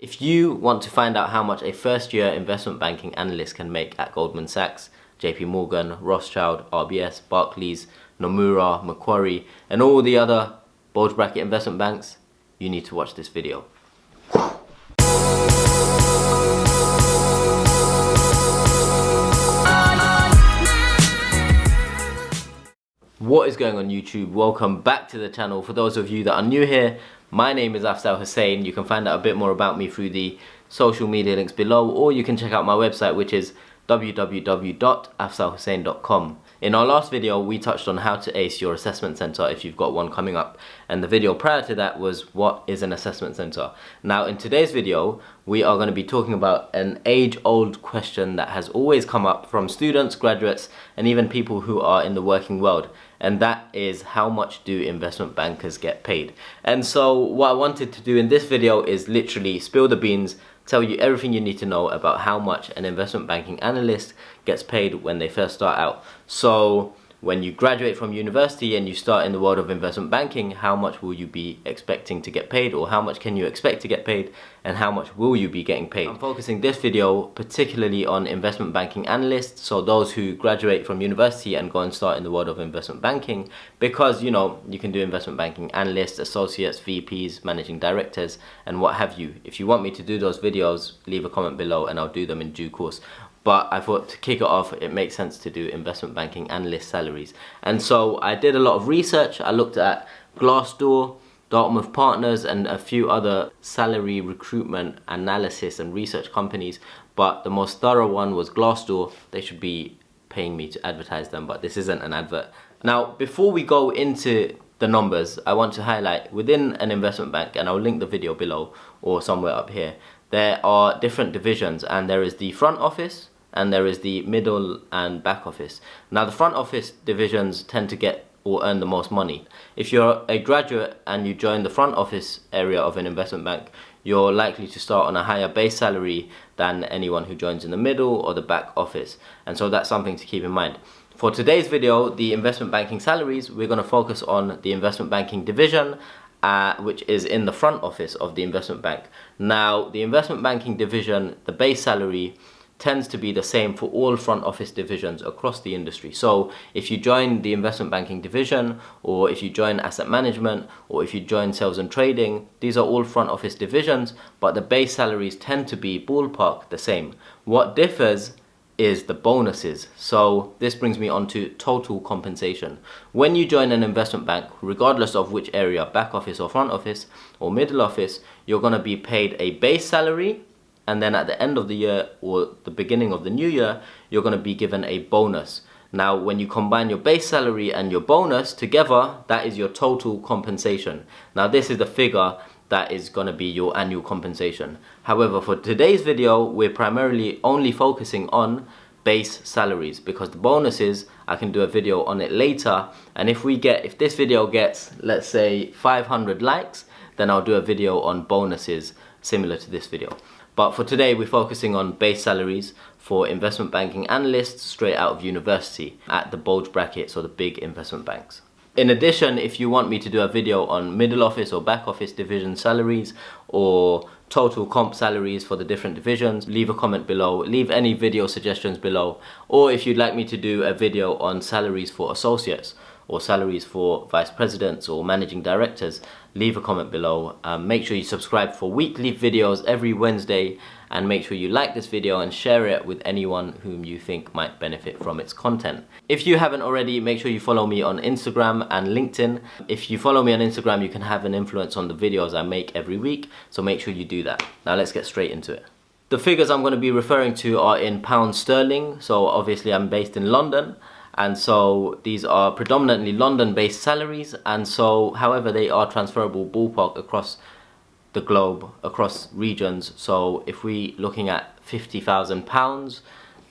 If you want to find out how much a first-year investment banking analyst can make at Goldman Sachs, JP Morgan, Rothschild, RBS, Barclays, Nomura, Macquarie, and all the other bulge bracket investment banks, you need to watch this video. What is going on YouTube? Welcome back to the channel. For those of you that are new here, my name is Afzal Hussain. You can find out a bit more about me through the social media links below, or you can check out my website, which is www.afzalhussain.com. In our last video, we touched on how to ace your assessment center if you've got one coming up. And the video prior to that was what is an assessment center. Now in today's video, we are going to be talking about an age-old question that has always come up from students, graduates, and even people who are in the working world. And that is, how much do investment bankers get paid? And so what I wanted to do in this video is literally spill the beans, tell you everything you need to know about how much an investment banking analyst gets paid when they first start out. So when you graduate from university and you start in the world of investment banking, how much will you be expecting to get paid, or how much can you expect to get paid, and how much will you be getting paid? I'm focusing this video particularly on investment banking analysts, so those who graduate from university and go and start in the world of investment banking, because you know, you can do investment banking analysts, associates, VPs, managing directors, and what have you. If you want me to do those videos, leave a comment below and I'll do them in due course. But I thought to kick it off, it makes sense to do investment banking analyst salaries. And so I did a lot of research. I looked at Glassdoor, Dartmouth Partners, and a few other salary recruitment analysis and research companies. But the most thorough one was Glassdoor. They should be paying me to advertise them, but this isn't an advert. Now, before we go into the numbers, I want to highlight within an investment bank, and I'll link the video below or somewhere up here, there are different divisions, and there is the front office, and there is the middle and back office. Now the front office divisions tend to get or earn the most money. If you're a graduate and you join the front office area of an investment bank, you're likely to start on a higher base salary than anyone who joins in the middle or the back office. And so that's something to keep in mind. For today's video, the investment banking salaries, we're going to focus on the investment banking division, which is in the front office of the investment bank. Now the investment banking division, the base salary tends to be the same for all front office divisions across the industry. So if you join the investment banking division, or if you join asset management, or if you join sales and trading, these are all front office divisions, but the base salaries tend to be ballpark the same. What differs is the bonuses. So this brings me on to total compensation. When you join an investment bank, regardless of which area, back office or front office or middle office, you're going to be paid a base salary, and then at the end of the year or the beginning of the new year, you're going to be given a bonus. Now when you combine your base salary and your bonus together, that is your total compensation. Now this is the figure that is going to be your annual compensation. However, for today's video, we're primarily only focusing on base salaries, because the bonuses, I can do a video on it later, and if this video gets, let's say, 500 likes, then I'll do a video on bonuses similar to this video. But for today, we're focusing on base salaries for investment banking analysts straight out of university at the bulge brackets or the big investment banks. In addition, if you want me to do a video on middle office or back office division salaries, or total comp salaries for the different divisions, leave a comment below, leave any video suggestions below. Or if you'd like me to do a video on salaries for associates, or salaries for vice presidents or managing directors, leave a comment below. Make sure you subscribe for weekly videos every Wednesday, and make sure you like this video and share it with anyone whom you think might benefit from its content. If you haven't already, make sure you follow me on Instagram and LinkedIn. If you follow me on Instagram, you can have an influence on the videos I make every week, so make sure you do that. Now let's get straight into it. The figures I'm going to be referring to are in pounds sterling, so obviously I'm based in London. And so these are predominantly London-based salaries, and so however they are transferable ballpark across the globe, across regions. So if we're looking at £50,000,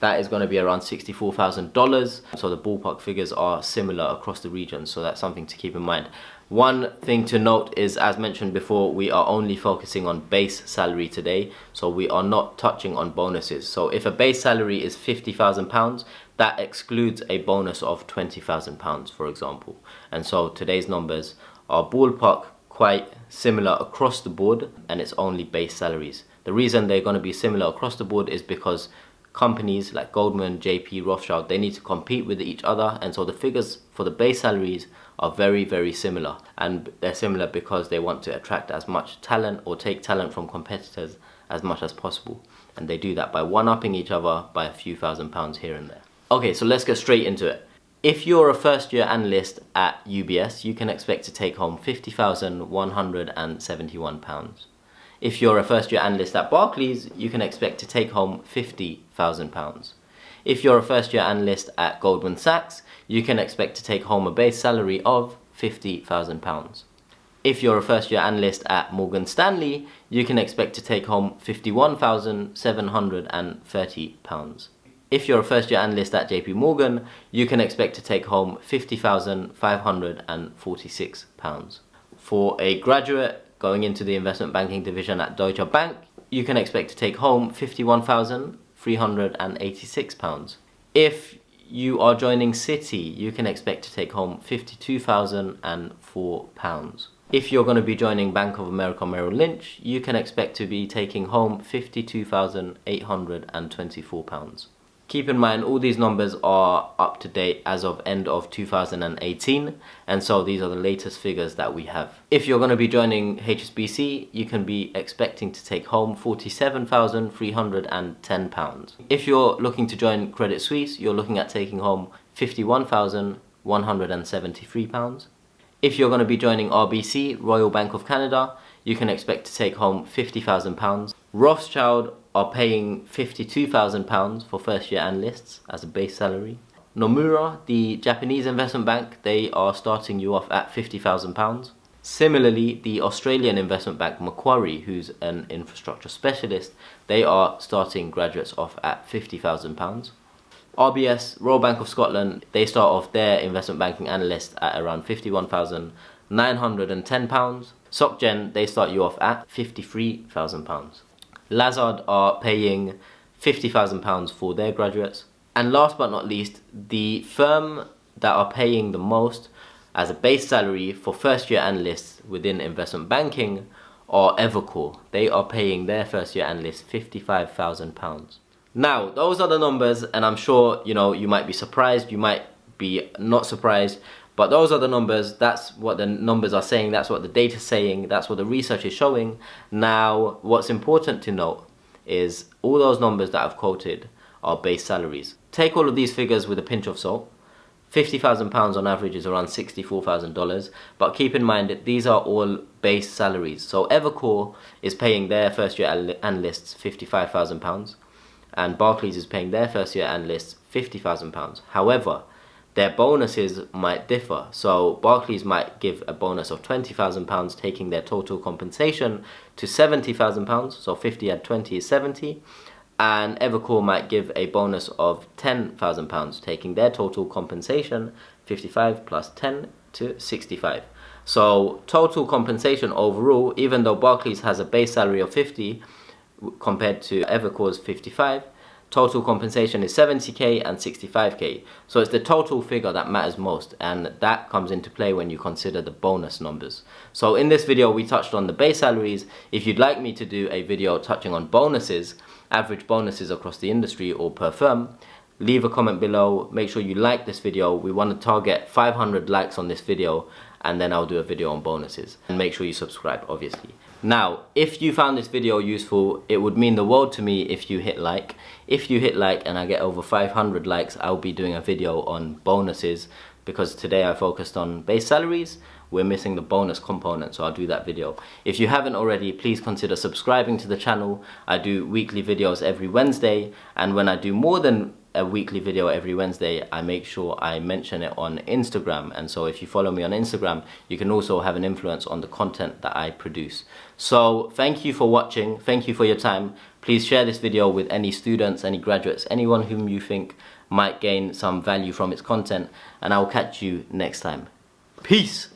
that is going to be around $64,000. So the ballpark figures are similar across the regions, so that's something to keep in mind. One thing to note is, as mentioned before, we are only focusing on base salary today, so we are not touching on bonuses. So if a base salary is £50,000, that excludes a bonus of £20,000, for example. And so today's numbers are ballpark quite similar across the board, and it's only base salaries. The reason they're going to be similar across the board is because companies like Goldman, JP, Rothschild, they need to compete with each other, and so the figures for the base salaries are very, very similar. And they're similar because they want to attract as much talent or take talent from competitors as much as possible. And they do that by one-upping each other by a few £1,000s here and there. Okay, so let's get straight into it. If you're a first-year analyst at UBS, you can expect to take home £50,171. If you're a first-year analyst at Barclays, you can expect to take home £50,000. If you're a first-year analyst at Goldman Sachs, you can expect to take home a base salary of £50,000. If you're a first-year analyst at Morgan Stanley, you can expect to take home £51,730. If you're a first-year analyst at JP Morgan, you can expect to take home £50,546. For a graduate going into the investment banking division at Deutsche Bank, you can expect to take home £51,386. If you are joining Citi, you can expect to take home £52,004. If you're going to be joining Bank of America Merrill Lynch, you can expect to be taking home £52,824. Keep in mind, all these numbers are up to date as of end of 2018, and so these are the latest figures that we have. If you're going to be joining HSBC, you can be expecting to take home £47,310. If you're looking to join Credit Suisse, you're looking at taking home £51,173. If you're going to be joining RBC, Royal Bank of Canada, you can expect to take home £50,000. Rothschild are paying £52,000 for first-year analysts as a base salary. Nomura, the Japanese investment bank, they are starting you off at £50,000. Similarly, the Australian investment bank Macquarie, who's an infrastructure specialist, they are starting graduates off at £50,000. RBS, Royal Bank of Scotland, they start off their investment banking analyst at around £51,910. SocGen, they start you off at £53,000. Lazard are paying £50,000 for their graduates. And last but not least, the firm that are paying the most as a base salary for first-year analysts within investment banking are Evercore. They are paying their first-year analysts £55,000. Now, those are the numbers, and I'm sure, you might be surprised, you might be not surprised, but those are the numbers. That's what the numbers are saying, that's what the data is saying, that's what the research is showing. Now, what's important to note is all those numbers that I've quoted are base salaries. Take all of these figures with a pinch of salt. £50,000 on average is around $64,000, but keep in mind that these are all base salaries. So Evercore is paying their first-year analysts £55,000, and Barclays is paying their first-year analysts £50,000. However, their bonuses might differ. So Barclays might give a bonus of £20,000, taking their total compensation to £70,000. So 50 add 20 is 70. And Evercore might give a bonus of £10,000, taking their total compensation 55 plus 10 to 65. So total compensation overall, even though Barclays has a base salary of 50 compared to Evercore's 55, total compensation is 70k and 65k. So it's the total figure that matters most, and that comes into play when you consider the bonus numbers. So in this video we touched on the base salaries. If you'd like me to do a video touching on bonuses, average bonuses across the industry or per firm, leave a comment below. Make sure you like this video. We want to target 500 likes on this video, and then I'll do a video on bonuses. And make sure you subscribe, obviously. Now, if you found this video useful, it would mean the world to me if you hit like. If you hit like and I get over 500 likes, I'll be doing a video on bonuses, because today I focused on base salaries. We're missing the bonus component, so I'll do that video. If you haven't already, please consider subscribing to the channel. I do weekly videos every Wednesday, and when I do more than a weekly video every Wednesday, I make sure I mention it on Instagram. And so if you follow me on Instagram, you can also have an influence on the content that I produce. So thank you for watching, thank you for your time. Please share this video with any students, any graduates, anyone whom you think might gain some value from its content, and I'll catch you next time. Peace!